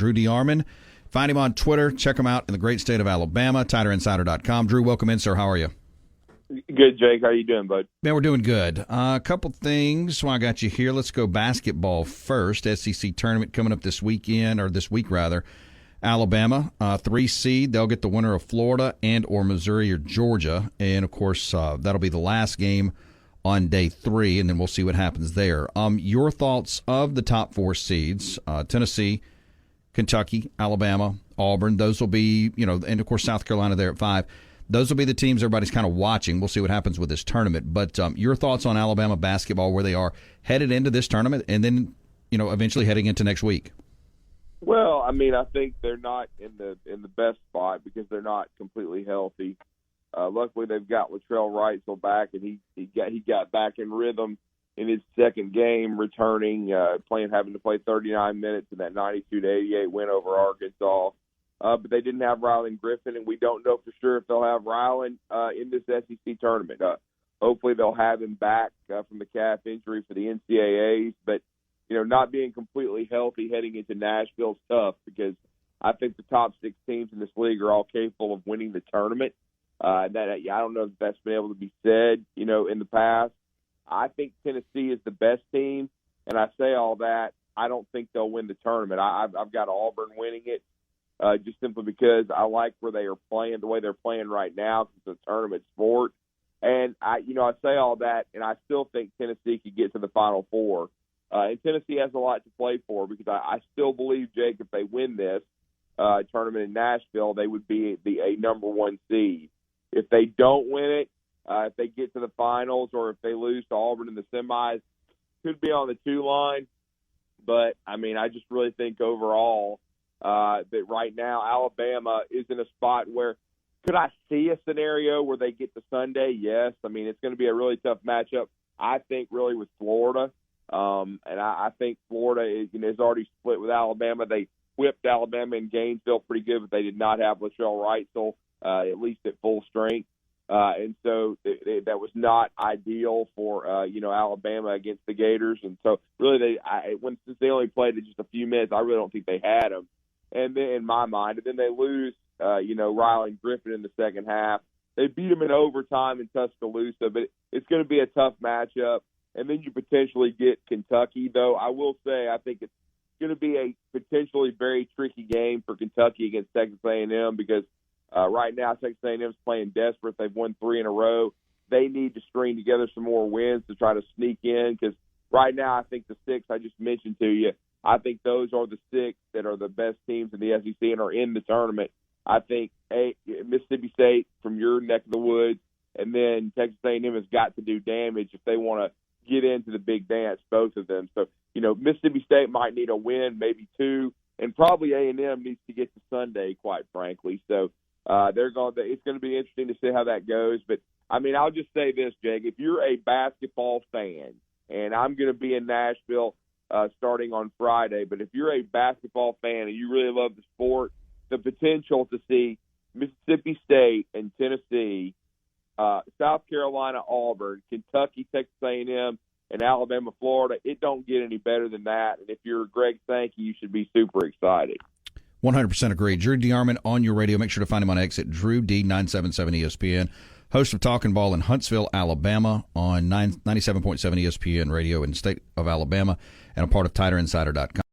Drew Dearmond. Find him on Twitter. Check him out in the great state of Alabama, TiderInsider.com. Drew, welcome in, sir. How are you? Good, Jake. How you doing, bud? Man, we're doing good. A couple things while I got you here. Let's go basketball first. SEC tournament coming up this weekend, or this week rather. Alabama, 3 seed. They'll get the winner of Florida and or Missouri or Georgia. And, of course, that'll be the last game on day 3, and then we'll see what happens there. Your thoughts of the top 4 seeds, Tennessee, Kentucky, Alabama, Auburn. Those will be, and, of course, South Carolina there at 5. Those will be the teams everybody's kind of watching. We'll see what happens with this tournament. But your thoughts on Alabama basketball, where they are headed into this tournament and then, eventually heading into next week? Well, I think they're not in the best spot because they're not completely healthy. Luckily, they've got Latrell Wrightsell back, and he got back in rhythm in his second game, returning, having to play 39 minutes in that 92-88 win over Arkansas. But they didn't have Rylan Griffin, and we don't know for sure if they'll have Rylan in this SEC tournament. Hopefully, they'll have him back from the calf injury for the NCAAs, but not being completely healthy heading into Nashville is tough because I think the top 6 teams in this league are all capable of winning the tournament. I don't know if that's been able to be said, in the past. I think Tennessee is the best team, and I say all that. I don't think they'll win the tournament. I've got Auburn winning it just simply because I like where they are playing, the way they're playing right now. It's a tournament sport. And, I say all that, and I still think Tennessee could get to the Final Four. And Tennessee has a lot to play for because I still believe, Jake, if they win this tournament in Nashville, they would be a number 1 seed. If they don't win it, if they get to the finals or if they lose to Auburn in the semis, could be on the 2 line. But, I just really think overall that right now Alabama is in a spot where could I see a scenario where they get to Sunday? Yes. It's going to be a really tough matchup, I think, really with Florida. And I think Florida is already split with Alabama. They whipped Alabama in Gainesville pretty good, but they did not have Latrell Wrightsell, at least at full strength. And so that was not ideal for, Alabama against the Gators. And so really since they only played it just a few minutes, I really don't think they had them. And then in my mind, and then they lose, Rylan Griffin in the second half. They beat them in overtime in Tuscaloosa, but it's going to be a tough matchup. And then you potentially get Kentucky, though I will say I think it's going to be a potentially very tricky game for Kentucky against Texas A&M because right now Texas A&M is playing desperate. They've won 3 in a row. They need to string together some more wins to try to sneak in because right now I think the 6 I just mentioned to you, I think those are the 6 that are the best teams in the SEC and are in the tournament. I think Mississippi State from your neck of the woods and then Texas A&M has got to do damage if they want to get into the big dance, both of them. So, Mississippi State might need a win, maybe 2, and probably A&M needs to get to Sunday, quite frankly. So it's going to be interesting to see how that goes. But, I'll just say this, Jake. If you're a basketball fan, and I'm going to be in Nashville starting on Friday, but if you're a basketball fan and you really love the sport, the potential to see Mississippi State and Tennessee, South Carolina, Auburn, Kentucky, Texas A&M, and Alabama, Florida, it don't get any better than that. And if you're Greg Sankey, you should be super excited. 100% agree. Drew Dearmond on your radio. Make sure to find him on X at Drew D977 ESPN. Host of Talking Ball in Huntsville, Alabama on 97.7 ESPN radio in the state of Alabama and a part of TiderInsider.com.